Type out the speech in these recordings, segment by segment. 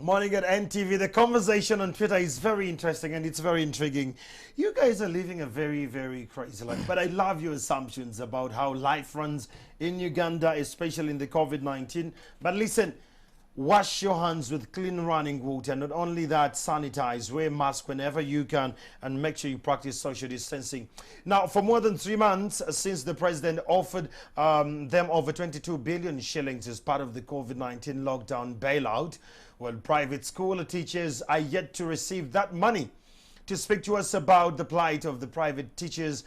Morning at NTV. The conversation on Twitter is very interesting and it's very intriguing. You guys are living a very, very crazy life, but I love your assumptions about how life runs in Uganda, especially in the COVID-19. But listen, wash your hands with clean running water. Not only that, sanitize, wear mask whenever you can, and make sure you practice social distancing. Now, for more than 3 months since the president offered them over 22 billion shillings as part of the COVID-19 lockdown bailout, well, private school teachers are yet to receive that money. To speak to us about the plight of the private teachers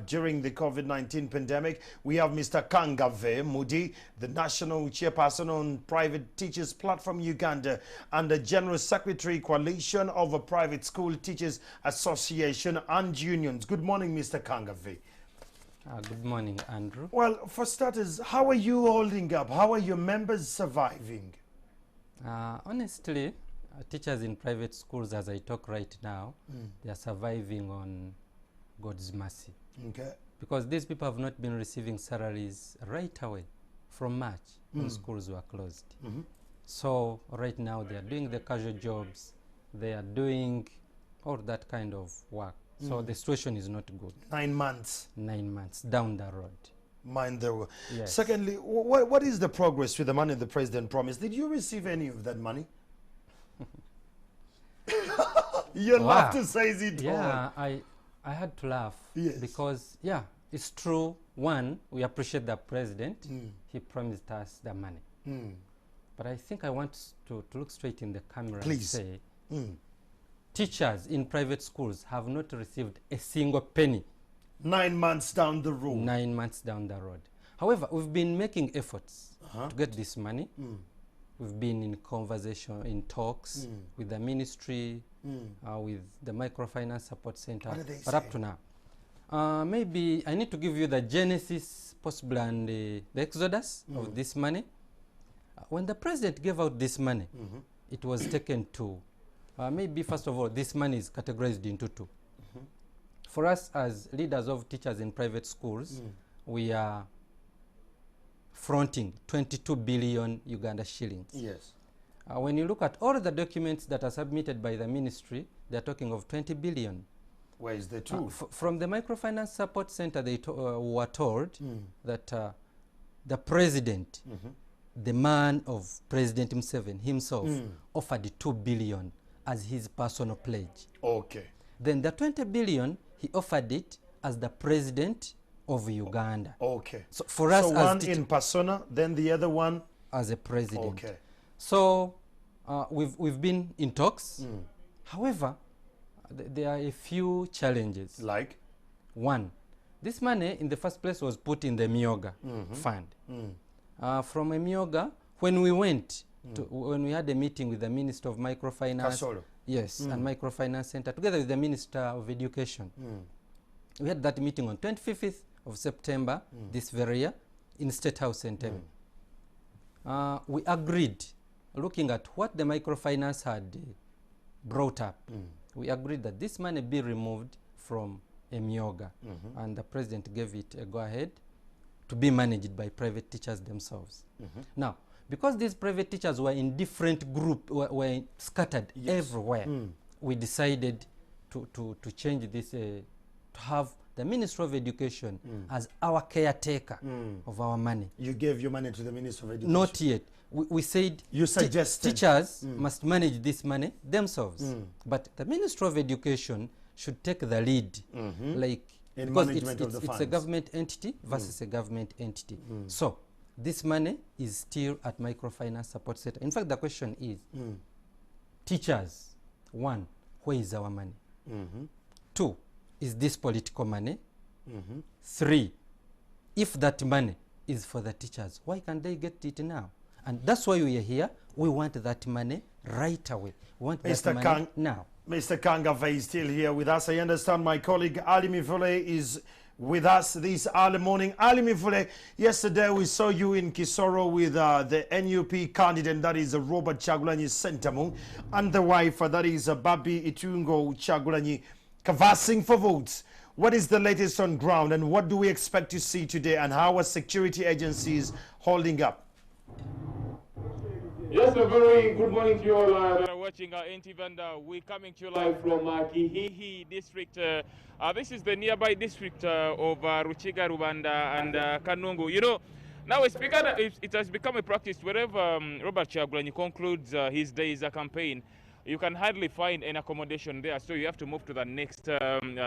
during the COVID-19 pandemic, we have Mr. Kangave Mudi, the National Chairperson on Private Teachers Platform Uganda and the General Secretary Coalition of a Private School Teachers Association and Unions. Good morning, Mr. Kangave. Good morning, Andrew. Well, for starters, how are you holding up? How are your members surviving? Honestly, teachers in private schools, as I talk right now, they are surviving on God's mercy. Okay. Because these people have not been receiving salaries right away from March when schools were closed. So right now they are doing the casual jobs, they are doing all that kind of work. So the situation is not good. 9 months. 9 months down the road. Mind the Yes. Secondly, what is the progress with the money the president promised? Did you receive any of that money? You love to say it all. Yeah, I had to laugh. Yes. Because, yeah, it's true. One, we appreciate the president. He promised us the money. But I think I want to look straight in the camera Please. and say, teachers in private schools have not received a single penny. 9 months down the road. 9 months down the road. However, we've been making efforts to get this money. We've been in conversation, in talks with the ministry, with the Microfinance Support Center. What are they but up saying? to now, maybe I need to give you the genesis, possible, and the exodus of this money. When the president gave out this money, it was taken to, maybe first of all, this money is categorized into two. For us as leaders of teachers in private schools, we are fronting 22 billion Uganda shillings. Yes. When you look at all the documents that are submitted by the ministry, they're talking of 20 billion. Where is the truth? From the Microfinance Support Center, they were told that the president, the man of President Museveni himself, offered 2 billion as his personal pledge. Okay. Then the 20 billion, he offered it as the president of Uganda. Okay. So for us, so as one in persona, then the other one as a president. Okay. So we've been in talks. However, there are a few challenges. Like? One, this money in the first place was put in the Myoga fund. From a Myoga, when we went when we had a meeting with the Minister of Microfinance, Kasolo. yes, and Microfinance Center, together with the Minister of Education, we had that meeting on 25th of September this very year in State House in Teme. We agreed, looking at what the microfinance had brought up, we agreed that this money be removed from a Myoga, and the president gave it a go-ahead to be managed by private teachers themselves. Now, because these private teachers were in different groups, were scattered everywhere, we decided to change this, to have the Minister of Education as our caretaker of our money. You gave your money to the Minister of Education? Not yet. We said you suggested teachers must manage this money themselves. But the Minister of Education should take the lead, like in because management of the it's funds. a government entity versus a government entity. So this money is still at Microfinance Support Center. In fact, the question is, teachers, one, where is our money? Two, is this political money? Three, if that money is for the teachers, why can't they get it now? And that's why we are here. We want that money right away. We want that money now. Mr. Kangave is still here with us. I understand my colleague Ali Mivule is with us this early morning. Ali Mivule, yesterday we saw you in Kisoro with the NUP candidate, that is Robert Chagulanyi Sentamu, and the wife, that is Babi Itungo Chagulanyi, canvassing for votes. What is the latest on ground, and what do we expect to see today, and how are security agencies holding up? Yes, a very good morning to you all that are watching NTV, and we're coming to you live from Kihihi district. This is the nearby district of Ruchiga, Rubanda, and Kanungu. You know, now it has become a practice wherever Robert Kyagulanyi concludes his days campaign. You can hardly find an accommodation there, so you have to move to the next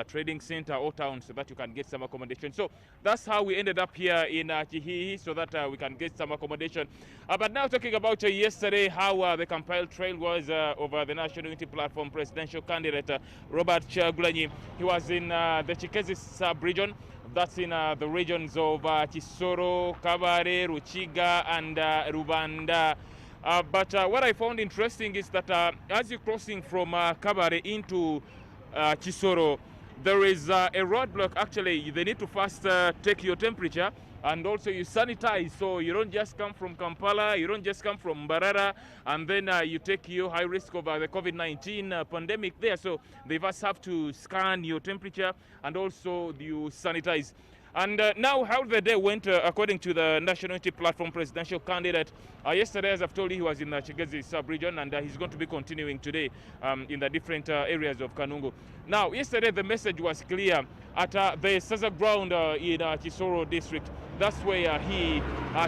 trading center or town so that you can get some accommodation. So that's how we ended up here in Kihihi, so that we can get some accommodation. But now talking about yesterday, how the compiled trail was over the National Unity Platform presidential candidate Robert Kyagulanyi. He was in the Chikezi sub-region. That's in the regions of Kisoro, Kabare, Ruchiga, and Rubanda. But what I found interesting is that as you're crossing from Kabare into Chisoro, there is a roadblock. Actually, they need to first take your temperature, and also you sanitize, so you don't just come from Kampala, you don't just come from Mbarara, and then you take your high risk of the COVID-19 pandemic there. So they first have to scan your temperature, and also you sanitize. And now how the day went, according to the National Unity Platform presidential candidate. Yesterday, as I've told you, he was in the Chigezi sub-region, and he's going to be continuing today in the different areas of Kanungu. Now, yesterday, the message was clear at the Saza ground in Kisoro district. That's where he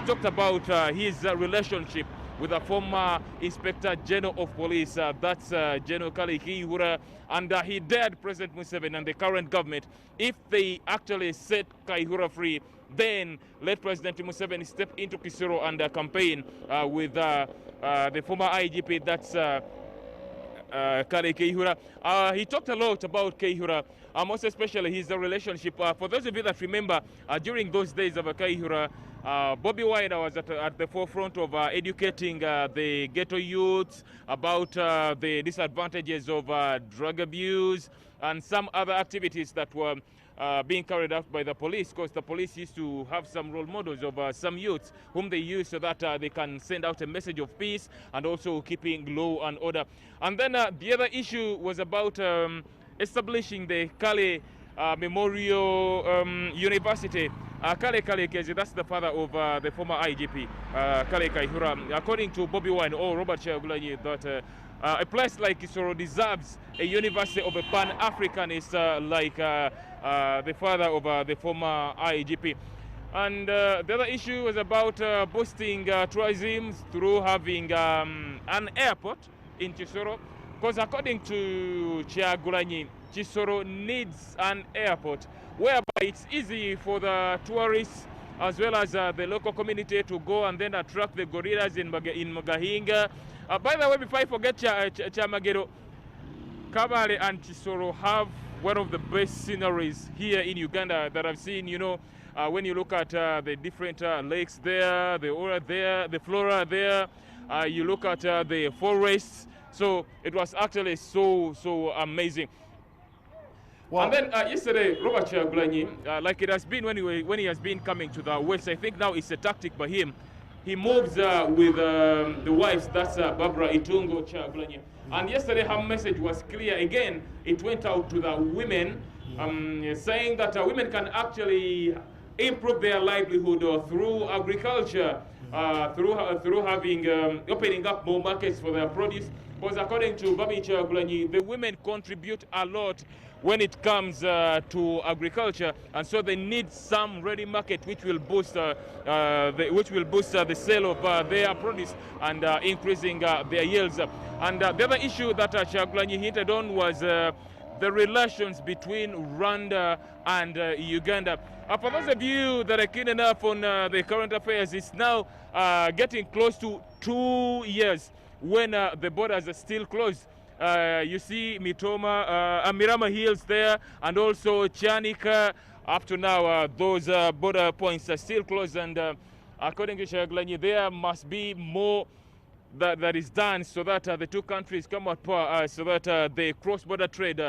talked about his relationship with the former Inspector General of Police, that's General Kale Kaihura, and he dared President Museveni and the current government, if they actually set Kaihura free, then let President Museveni step into Kisoro and campaign with the former IGP, that's Kale Kaihura. He talked a lot about Kaihura, most especially his relationship. For those of you that remember, during those days of Kaihura, Bobby Wine was at the forefront of educating the ghetto youths about the disadvantages of drug abuse and some other activities that were being carried out by the police, because the police used to have some role models of some youths whom they use so that they can send out a message of peace and also keeping law and order. And then the other issue was about establishing the Kale Memorial University. Kale Kezi, that's the father of the former IGP, Kale Kaihura. According to Bobby Wine or Robert Kyagulanyi, that a place like Kisoro deserves a university of a Pan-Africanist like the father of the former IGP. And the other issue was about boosting tourism through having an airport in Kisoro, because according to Kyagulanyi, Kisoro needs an airport whereby it's easy for the tourists as well as the local community to go and then attract the gorillas in Magahinga. By the way, before I forget, Chamagero, Kabale and Kisoro have one of the best sceneries here in Uganda that I've seen. You know, when you look at the different lakes there, the aura there, the flora there, you look at the forests. So it was actually so amazing. Wow. And then yesterday, Robert Kyagulanyi, like it has been when he has been coming to the west, I think now it's a tactic by him. He moves with the wives, that's Barbara Itungo Kyagulanyi. And yesterday her message was clear. Again, it went out to the women, saying that women can actually improve their livelihood through agriculture, through having opening up more markets for their produce. Because according to Bobby Kyagulanyi, the women contribute a lot when it comes to agriculture, and so they need some ready market which will boost the sale of their produce and increasing their yields. And the other issue that Kyagulanyi hinted on was the relations between Rwanda and Uganda. For those of you that are keen enough on the current affairs, it's now getting close to 2 years when the borders are still closed. You see Mitoma, Mirama Hills there, and also Chanika. Up to now, those border points are still closed, and according to Kyagulanyi, there must be more that is done so that the two countries come out so that the cross-border trade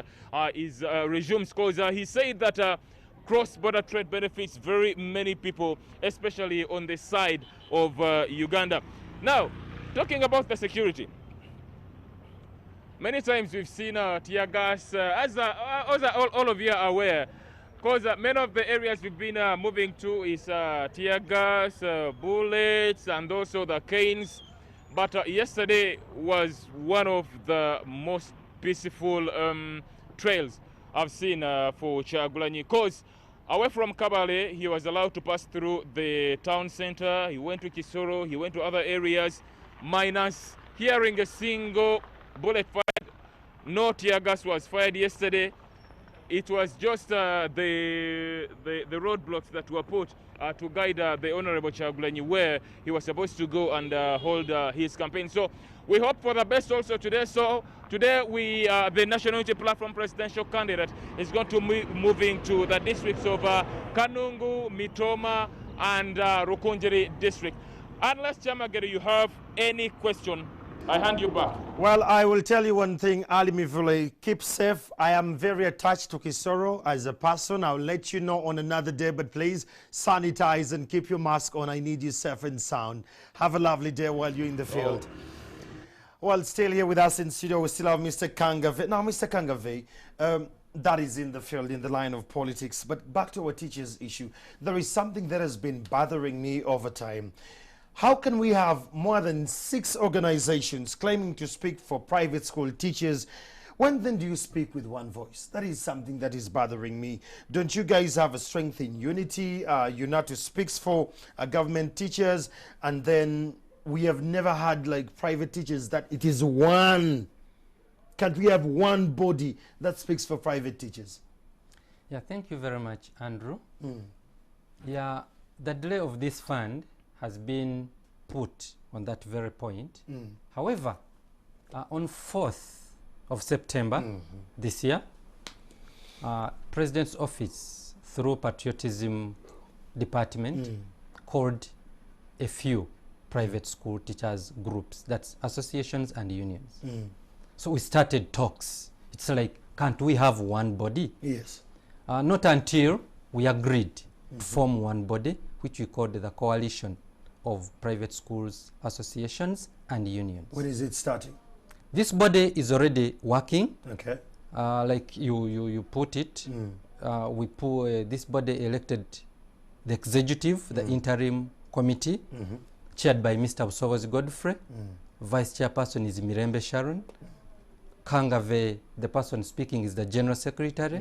is resumed. Because he said that cross-border trade benefits very many people, especially on the side of Uganda. Now, talking about the security, many times we've seen tear gas, as all of you are aware, because many of the areas we've been moving to is tear gas, bullets, and also the canes. But yesterday was one of the most peaceful trails I've seen for Kyagulanyi, because away from Kabale, he was allowed to pass through the town center. He went to Kisoro, he went to other areas, minus hearing a single bullet fired. No tear gas was fired yesterday. It was just the roadblocks that were put to guide the Honorable Kyagulanyi where he was supposed to go and hold his campaign. So we hope for the best also today. So today the National Unity Platform presidential candidate is going to be moving to the districts of Kanungu, Mitoma, and Rukunjeri district. Unless Chamagere, you have any question, I hand you back. Well, I will tell you one thing, Ali Mivule, keep safe. I am very attached to Kisoro as a person. I'll let you know on another day, but please sanitize and keep your mask on. I need you safe and sound. Have a lovely day while you're in the field. Well, still here with us in studio, we still have Mr. Kangave. Now, Mr. Kangave, that is in the field, in the line of politics. But back to our teachers' issue. There is something that has been bothering me over time. How can we have more than 6 organizations claiming to speak for private school teachers? When then do you speak with one voice? That is something that is bothering me. Don't you guys have a strength in unity? UNATU speaks for government teachers, and then we have never had like private teachers that it is one. Can't we have one body that speaks for private teachers? Yeah, thank you very much, Andrew. Yeah, the delay of this fund has been put on that very point. However, on 4th of September this year, President's office, through Patriotism Department, called a few private school teachers groups, that's associations and unions. So we started talks. It's like, can't we have one body? Yes. Not until we agreed to form one body, which we called the Coalition of Private Schools, Associations and Unions. When is it starting? This body is already working. Okay. Like you put it, we put this body elected the executive, the interim committee, chaired by Mr. Busobozi Godfrey. Vice chairperson is Mirembe Sharon. Kangave, the person speaking, is the general secretary.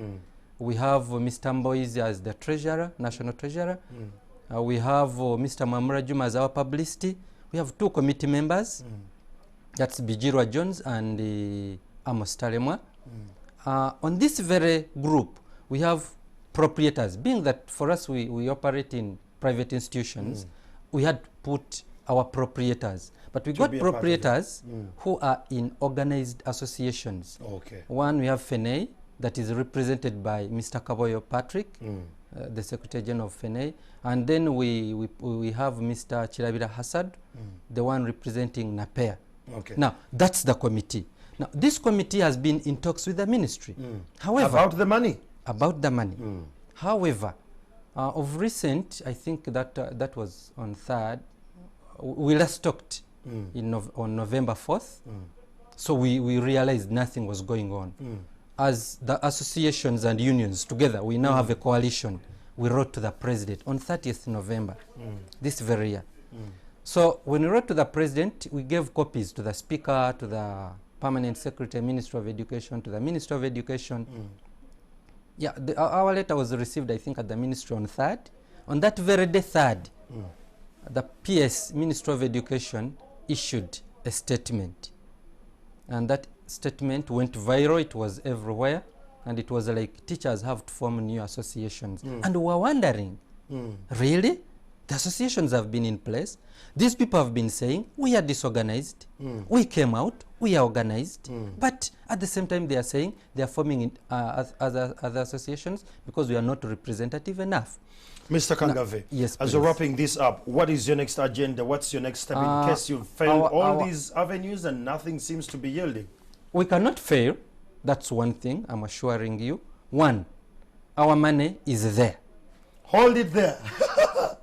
We have Mr. Mboizi as the treasurer, national treasurer. We have Mr. Mamura Juma as our publicity. We have 2 committee members. That's Bijirwa Jones and Amos Talemwa. On this very group, we have proprietors. Being that for us we operate in private institutions, we had put our proprietors. But we got proprietors who are in organized associations. Okay. One, we have FENEI, that is represented by Mr. Kaboyo Patrick, the Secretary General of FENEI. And then we have Mr. Chirabira Hassad, the one representing NAPEA. Okay. Now, that's the committee. Now, this committee has been in talks with the ministry. However, about the money? About the money. However, of recent, I think that that was on 3rd, we last talked on November 4th. So we realized nothing was going on. As the associations and unions together, we now have a coalition. We wrote to the president on 30th November, this very year. So when we wrote to the president, we gave copies to the speaker, to the permanent secretary, Minister of Education, to the Minister of Education. Yeah, our letter was received, I think, at the ministry on 3rd. On that very day, 3rd, the PS, Minister of Education, issued a statement. And that statement went viral. It was everywhere. And it was like, teachers have to form new associations. And we were wondering, really? The associations have been in place. These people have been saying, we are disorganized. We came out, we are organized. But at the same time, they are saying they are forming other associations because we are not representative enough. Mr. Kangave, yes, as you're wrapping this up, what is your next agenda? What's your next step in case you've failed all these avenues and nothing seems to be yielding? We cannot fail. That's one thing I'm assuring you. One, our money is there. Hold it there.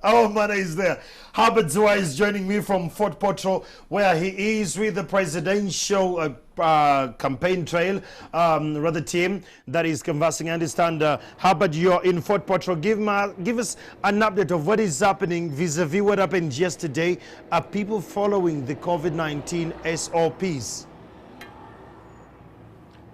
Our man is there. Herbert Zua is joining me from Fort Potro, where he is with the presidential campaign trail, rather team that is conversing. I understand, Herbert, you're in Fort Potro. Give us an update of what is happening vis-a-vis what happened yesterday. Are people following the COVID-19 SOPs?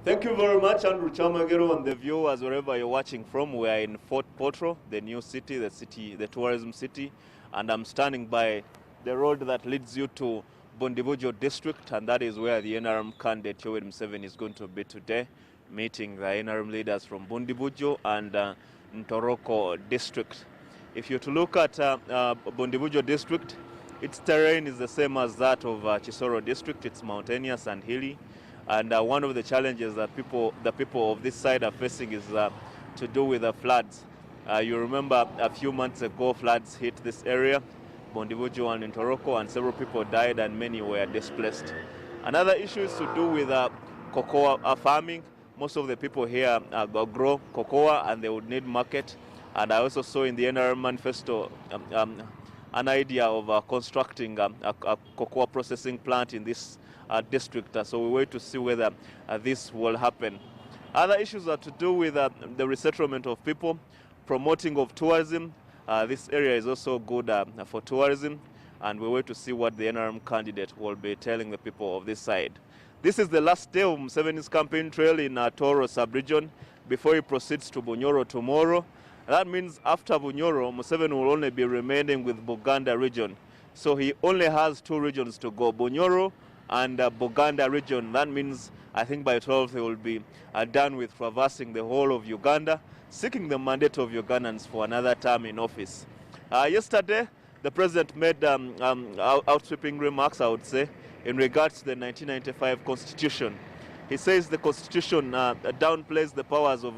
Thank you very much, Andrew Chamagero, and the viewers wherever you're watching from. We are in Fort Potro, the new city, the tourism city, and I'm standing by the road that leads you to Bundibujo district, and that is where the NRM candidate President Museveni is going to be today, meeting the NRM leaders from Bundibujo and Ntoroko district. If you're to look at Bundibujo district, its terrain is the same as that of Chisoro district. It's mountainous and hilly. And one of the challenges that the people of this side are facing is to do with the floods. You remember a few months ago, floods hit this area, Bundibujo and Ntoroko, and several people died and many were displaced. Another issue is to do with cocoa farming. Most of the people here grow cocoa and they would need market. And I also saw in the NRM manifesto an idea of constructing a cocoa processing plant in this district, so we wait to see whether this will happen. Other issues are to do with the resettlement of people, promoting of tourism. This area is also good for tourism, and we wait to see what the NRM candidate will be telling the people of this side. This is the last day of Museveni's campaign trail in Toro sub-region before he proceeds to Bunyoro tomorrow. That means after Bunyoro, Museveni will only be remaining with Buganda region. So he only has two regions to go, Bunyoro and Buganda region. That means I think by 12 he will be done with traversing the whole of Uganda, seeking the mandate of Ugandans for another term in office. Yesterday, the president made outsweeping remarks, I would say, in regards to the 1995 constitution. He says the constitution downplays the powers of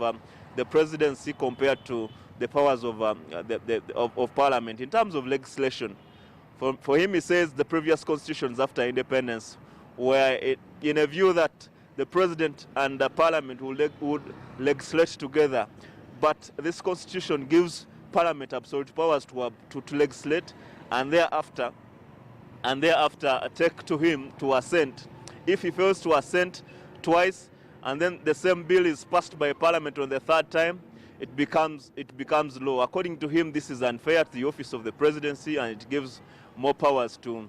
the presidency compared to the powers of parliament in terms of legislation. For him, he says the previous constitutions after independence were in a view that the president and the parliament would legislate together. But this constitution gives parliament absolute powers to legislate and thereafter take to him to assent. If he fails to assent twice and then the same bill is passed by parliament on the third time, it becomes law. According to him, this is unfair to the office of the presidency and it gives more powers to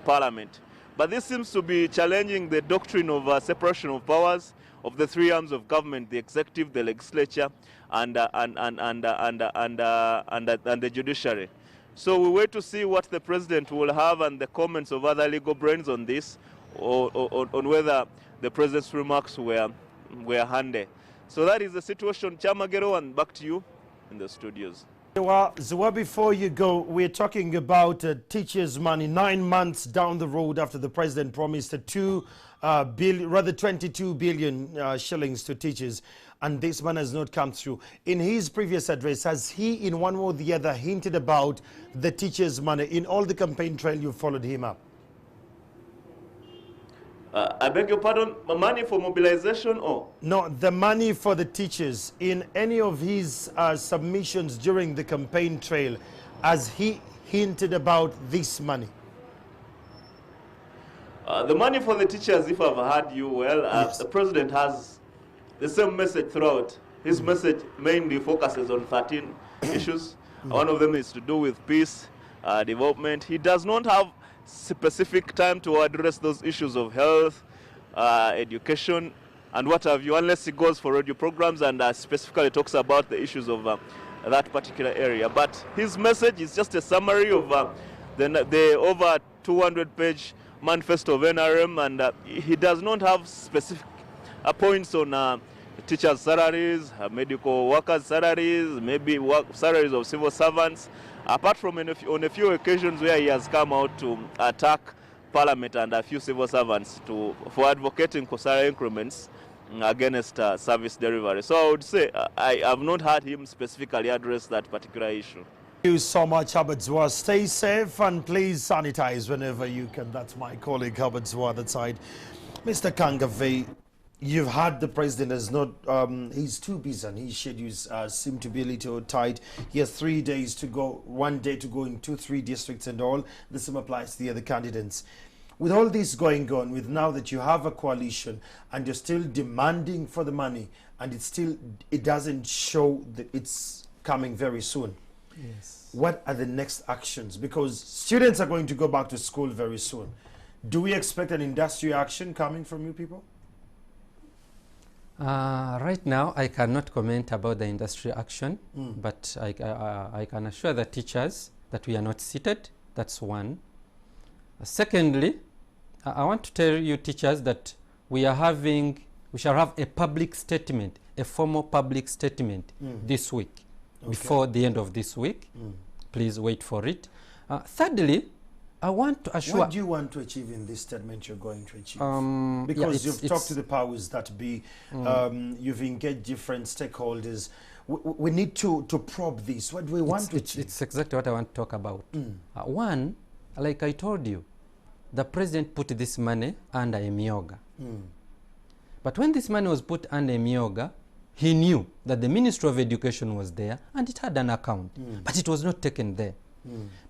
parliament. But this seems to be challenging the doctrine of separation of powers of the three arms of government: the executive, the legislature, and the judiciary. So we wait to see what the president will have and the comments of other legal brains on this, or on whether the president's remarks were handy. So that is the situation. Chamagero, and back to you in the studios. Zua, before you go, we're talking about teachers' money 9 months down the road after the president promised 22 billion shillings to teachers, and this man has not come through. In his previous address, has he in one way or the other hinted about the teachers' money? In all the campaign trail, you followed him up. I beg your pardon, money for mobilization or? No, the money for the teachers. In any of his submissions during the campaign trail, has he hinted about this money? The money for the teachers, if I've heard you well, yes. The president has the same message throughout. His message mainly focuses on 13 issues. One of them is to do with peace, development. He does not have specific time to address those issues of health, education, and what have you, unless he goes for radio programs and specifically talks about the issues of that particular area. But his message is just a summary of the over 200-page manifesto of NRM, and he does not have specific points on teachers' salaries, medical workers' salaries, maybe salaries of civil servants, apart from on a few occasions where he has come out to attack parliament and a few civil servants for advocating for salary increments against service delivery. So I would say I have not heard him specifically address that particular issue. Thank you so much, Herbert Zua. Stay safe and please sanitize whenever you can. That's my colleague, Herbert Zua, that side. Mr. Kangave, You've had the president has not, he's too busy and his schedules seem to be a little tight. He has 3 days to go, 1 day to go in 2-3 districts and all. The same applies to the other candidates. With all this going on, with now that you have a coalition and you're still demanding for the money and it doesn't show that it's coming very soon. Yes. What are the next actions? Because students are going to go back to school very soon. Do we expect an industry action coming from you people? Right now, I cannot comment about the industry action, but I can assure the teachers that we are not seated. That's one. Secondly, I want to tell you teachers that we shall have a public statement, a formal public statement this week, before the end of this week. Please wait for it. Thirdly, I want to assure... What do you want to achieve in this statement you're going to achieve? Because you've talked to the powers that be, you've engaged different stakeholders. We need to probe this. What do we want to achieve? It's exactly what I want to talk about. One, like I told you, the president put this money under a myoga. But when this money was put under a myoga, he knew that the Ministry of Education was there and it had an account, but it was not taken there.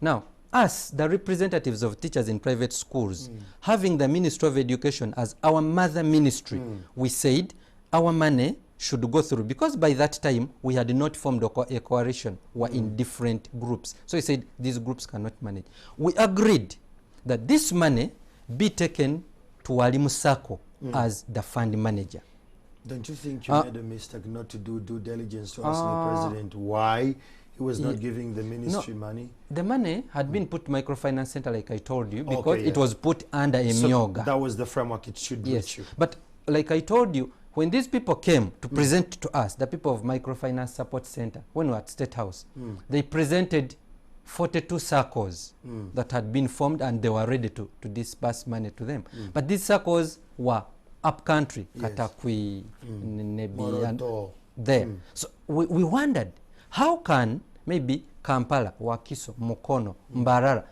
Now, us, the representatives of teachers in private schools, having the Ministry of Education as our mother ministry, we said our money should go through, because by that time we had not formed a coalition, we were in different groups. So we said these groups cannot manage. We agreed that this money be taken to Walimu Sacco as the fund manager. Don't you think you made a mistake not to do due diligence to ask the president why he was not giving the ministry money? The money had been put microfinance center, like I told you, because it was put under a myoga. That was the framework it should reach you. But like I told you, when these people came to present to us, the people of Microfinance Support Center, when we were at State House, they presented 42 circles that had been formed and they were ready to disburse money to them. But these circles were up country, Katakwi, Nebi, and there. So we wondered, how can maybe Kampala, Wakiso, Mukono, Mbarara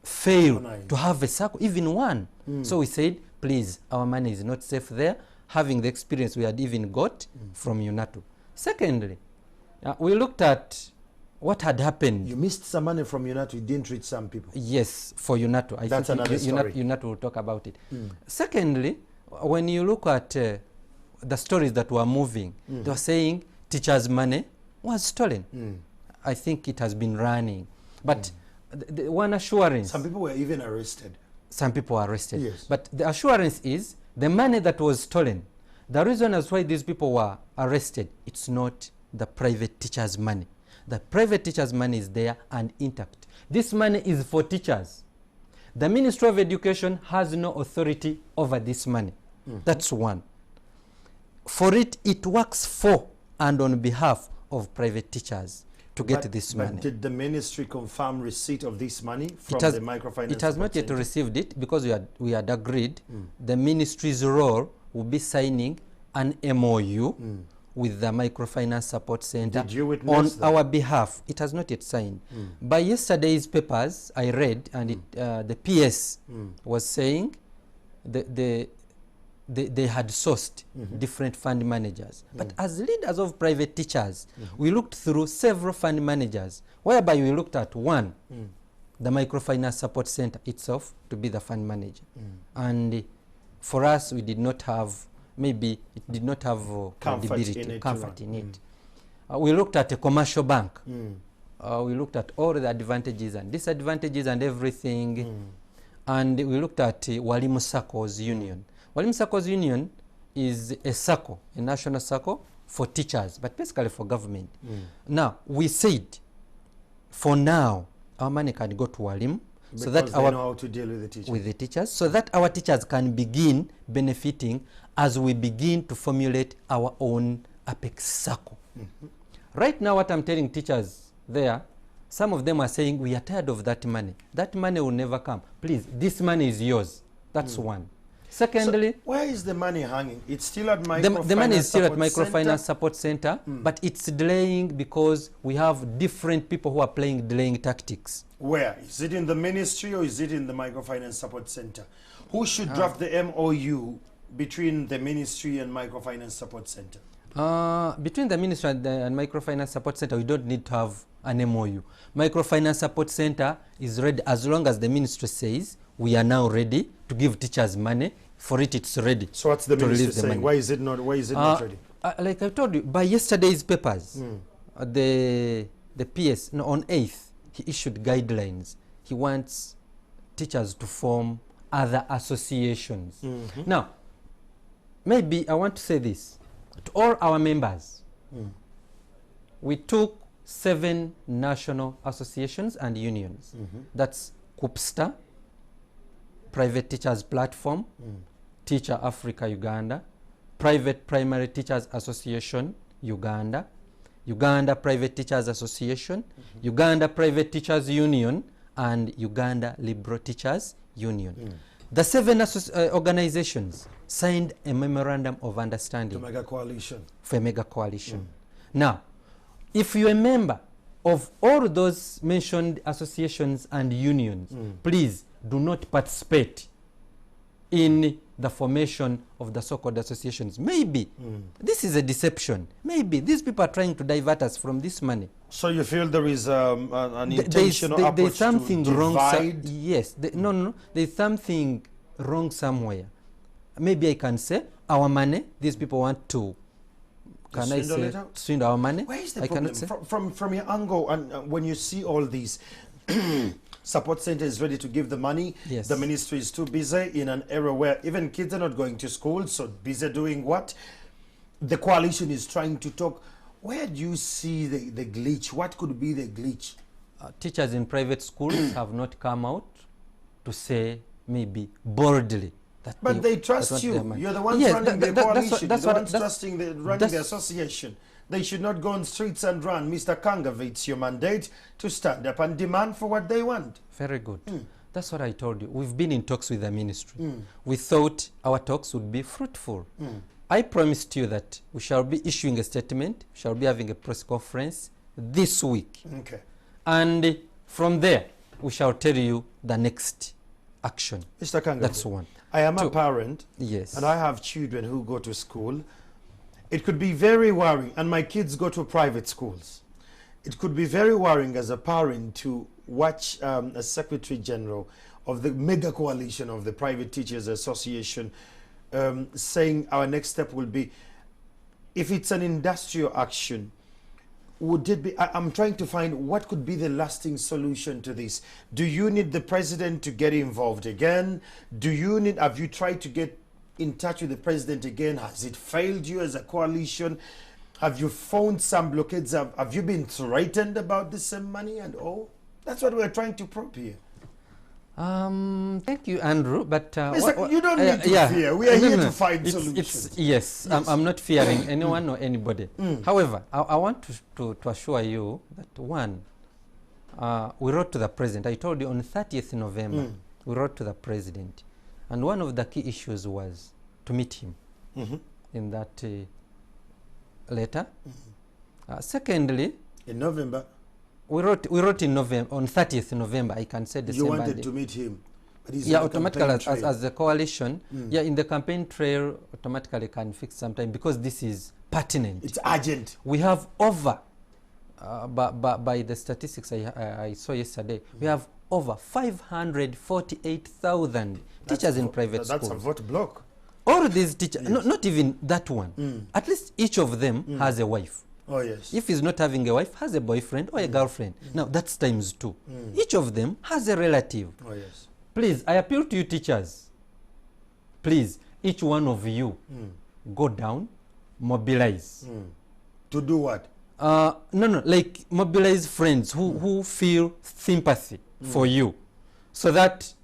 fail to have a circle, even one? So we said, please, our money is not safe there, having the experience we had even got from UNATO. Secondly, we looked at what had happened. You missed some money from UNATO, you didn't reach some people. Yes, for UNATO. I That's think another story. UNATO will talk about it. Secondly, when you look at the stories that were moving, they were saying teachers' money was stolen. I think it has been running. But the one assurance... Some people were even arrested. Some people were arrested. Yes. But the assurance is the money that was stolen, the reason as why these people were arrested, it's not the private teachers' money. The private teachers' money is there and intact. This money is for teachers. The Ministry of Education has no authority over this money. That's one. For it, it works for and on behalf of private teachers to get this money. But did the ministry confirm receipt of this money from the microfinance? It has not yet received it because we had agreed the ministry's role will be signing an MOU with the Microfinance Support Center on our behalf. It has not yet signed. By yesterday's papers, I read, and the PS was saying they had sourced different fund managers. But as leaders of private teachers, we looked through several fund managers, whereby we looked at one, the Microfinance Support Center itself to be the fund manager. And for us, we did not have, maybe it did not have credibility, comfort in it. We looked at a commercial bank. We looked at all the advantages and disadvantages and everything. And we looked at Walimu Saccos Union. Walimu Saccos Union is a circle, a national circle for teachers, but basically for government. Now, we said, for now, our money can go to Walimu, so that they know how to deal with the teachers. So that our teachers can begin benefiting as we begin to formulate our own Apex circle. Right now, what I'm telling teachers there, some of them are saying, we are tired of that money. That money will never come. Please, this money is yours. That's one. Secondly, so where is the money hanging? It's still at Microfinance the money is still at Microfinance Center? Support Center, but it's delaying because we have different people who are playing delaying tactics. Where? Is it in the ministry or is it in the Microfinance Support Center? Who should draft the MOU between the ministry and Microfinance Support Center? Between the ministry and Microfinance Support Center, we don't need to have an MOU. Microfinance Support Center is ready as long as the ministry says we are now ready to give teachers money. For it, it's ready. So what's the ministry saying? Why is it not ready? Like I told you, by yesterday's papers, the PS, no, on 8th, he issued guidelines. He wants teachers to form other associations. Now, maybe I want to say this to all our members. We took 7 national associations and unions. That's KUPSTA, Private Teachers Platform, Teacher Africa Uganda, Private Primary Teachers Association Uganda, Uganda Private Teachers Association, Uganda Private Teachers Union, and Uganda Liberal Teachers Union. The 7 organizations signed a memorandum of understanding for a mega coalition. Now, if you're a member of all those mentioned associations and unions, please do not participate in the formation of the so-called associations. Maybe this is a deception. Maybe these people are trying to divert us from this money. So you feel there is an intentional approach there's something to wrong. divide? Yes. No. There's something wrong somewhere. Maybe I can say our money. These people want to. Can I say swindle our money? Where is the problem? From your angle, and when you see all these. Support center is ready to give the money. Yes. The ministry is too busy in an era where even kids are not going to school, so busy doing what? The coalition is trying to talk. Where do you see the glitch? What could be the glitch? Teachers in private schools have not come out to say maybe boldly. But they trust you. You're the ones running the coalition. You're the ones running the association. They should not go on streets and run. Mr. Kangava, it's your mandate to stand up and demand for what they want. Very good. That's what I told you. We've been in talks with the ministry. We thought our talks would be fruitful. I promised you that we shall be issuing a statement, we shall be having a press conference this week. Okay. And from there, we shall tell you the next action. Mr. Kangava, that's one. I am a parent. Yes. And I have children who go to school. It could be very worrying, and my kids go to private schools. It could be very worrying as a parent to watch a Secretary General of the mega coalition of the Private Teachers Association saying our next step will be, if it's an industrial action, would it be, I'm trying to find what could be the lasting solution to this. Do you need the president to get involved again? Have you tried to get in touch with the president again? Has it failed you as a coalition? Have you found some blockades? Have you been threatened about the same money and all? That's what we're trying to probe here. Thank you, Andrew. But you don't need to fear. We are here to find solutions. Yes. I'm not fearing anyone or anybody. However, I want to assure you that one, we wrote to the president. I told you on 30th November, we wrote to the president. And one of the key issues was to meet him in that letter. Secondly, in November, we wrote in November, on 30th November. I can say December. You wanted to meet him, but he's automatically as the coalition. In the campaign trail, automatically can fix sometime because this is pertinent. It's urgent. We have over, by the statistics I saw yesterday, we have over 548,000 teachers in private schools. That's a vote block. All these teachers, not even that one. At least each of them has a wife. Oh, yes. If he's not having a wife, has a boyfriend or a girlfriend. Now, that's times 2. Each of them has a relative. Oh, yes. Please, I appeal to you teachers. Please, each one of you, go down, mobilize. To do what? No, like mobilize friends who feel sympathy for you, so that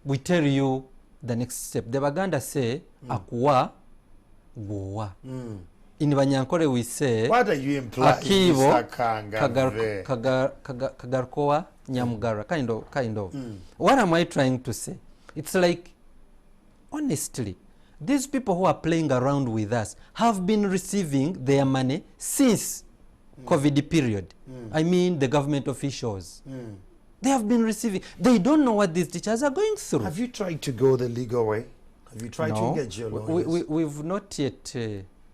we tell you the next step. The Baganda say, akuwa, gowa. In Banyankore we say, what are you implying, akibo, Mr. kagarkoa, nyamugara, kind of. What am I trying to say? It's like, honestly, these people who are playing around with us have been receiving their money since COVID period. I mean the government officials. They have been receiving. They don't know what these teachers are going through. Have you tried to go the legal way? Have you tried to No, engage your lawyers? we've not yet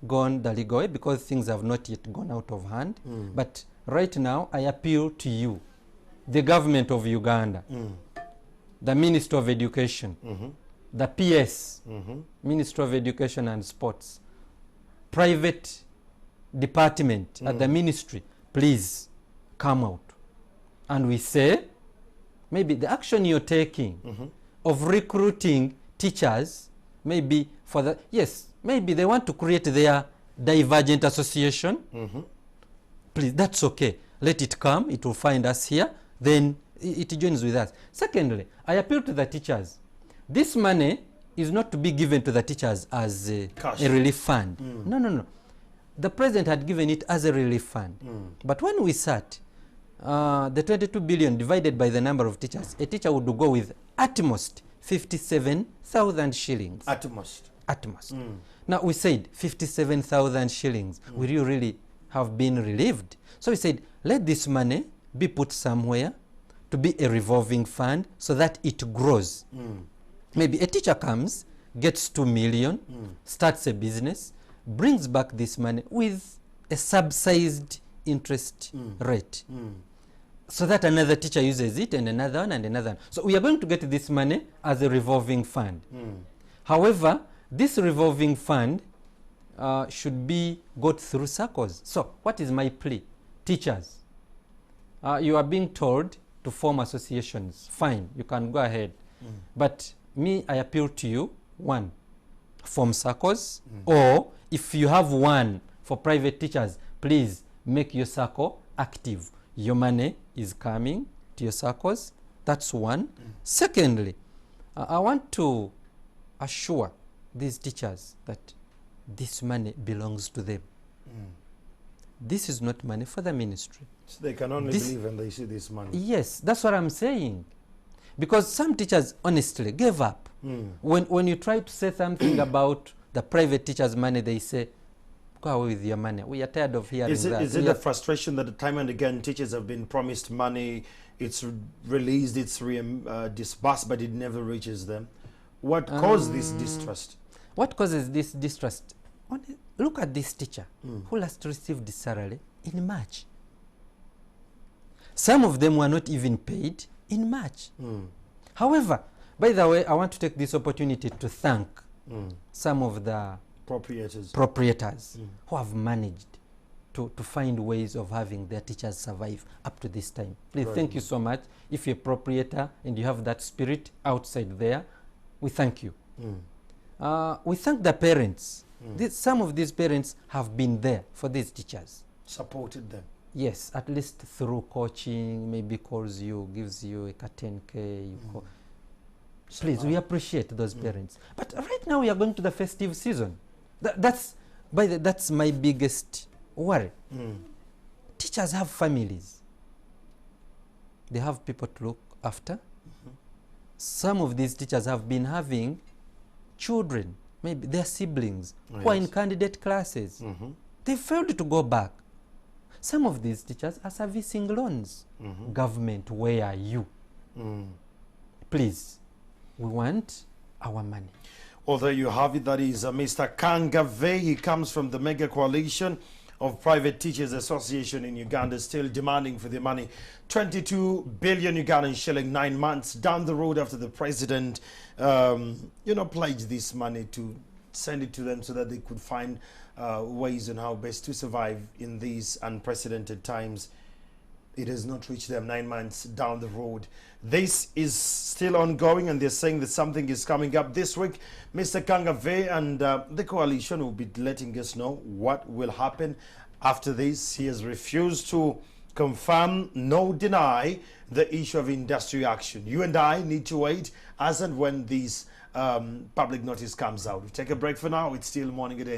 gone the legal way because things have not yet gone out of hand. But right now, I appeal to you, the government of Uganda, the Minister of Education, the PS, Minister of Education and Sports, private department at the ministry, please come out. And we say, maybe the action you're taking of recruiting teachers, maybe for the, yes, maybe they want to create their divergent association. Please, that's okay. Let it come. It will find us here. Then it joins with us. Secondly, I appeal to the teachers. This money is not to be given to the teachers as a relief fund. No, no, no. The president had given it as a relief fund. But when we sat, the 22 billion divided by the number of teachers, a teacher would go with at most 57,000 shillings. At most. At most. Now we said 57,000 shillings. Will you really have been relieved? So we said, let this money be put somewhere to be a revolving fund so that it grows. Maybe a teacher comes, gets 2 million, starts a business, brings back this money with a subsidized interest rate. So that another teacher uses it and another one and another one. So we are going to get this money as a revolving fund. However, this revolving fund should be got through circles. So what is my plea? Teachers, you are being told to form associations. Fine, you can go ahead. But me, I appeal to you, one, form circles, or if you have one for private teachers, please make your circle active. Your money is coming to your circles. That's one. Secondly, I want to assure these teachers that this money belongs to them. This is not money for the ministry. So they can only believe when they see this money. Yes, that's what I'm saying. Because some teachers honestly gave up. When you try to say something about the private teachers' money, they say, go away with your money. We are tired of hearing that. Is it a frustration that time and again teachers have been promised money, it's released, it's disbursed, but it never reaches them? What caused this distrust? What causes this distrust? Look at this teacher who last received salary in March. Some of them were not even paid in March. However, by the way, I want to take this opportunity to thank some of the proprietors who have managed to find ways of having their teachers survive up to this time. Please, thank you so much. If you're a proprietor and you have that spirit outside there, we thank you. We thank the parents. Some of these parents have been there for these teachers. Supported them. Yes, at least through coaching, maybe calls you, gives you a 10K. Please, we appreciate those parents. But right now we are going to the festive season. That's my biggest worry. Teachers have families. They have people to look after. Some of these teachers have been having children, maybe their siblings, who are in candidate classes. They failed to go back. Some of these teachers are servicing loans. Government, where are you? Please, we want our money. Well, there you have it. That is Mr. Kangave. He comes from the mega coalition of Private Teachers Association in Uganda, still demanding for the money. 22 billion Ugandan shilling 9 months down the road after the president, pledged this money to send it to them so that they could find ways on how best to survive in these unprecedented times. It has not reached them 9 months down the road. This is still ongoing, and they're saying that something is coming up this week. Mr. Kangave and the coalition will be letting us know what will happen after this. He has refused to confirm nor deny the issue of industry action. You and I need to wait as and when this public notice comes out. We take a break for now. It's still morning again.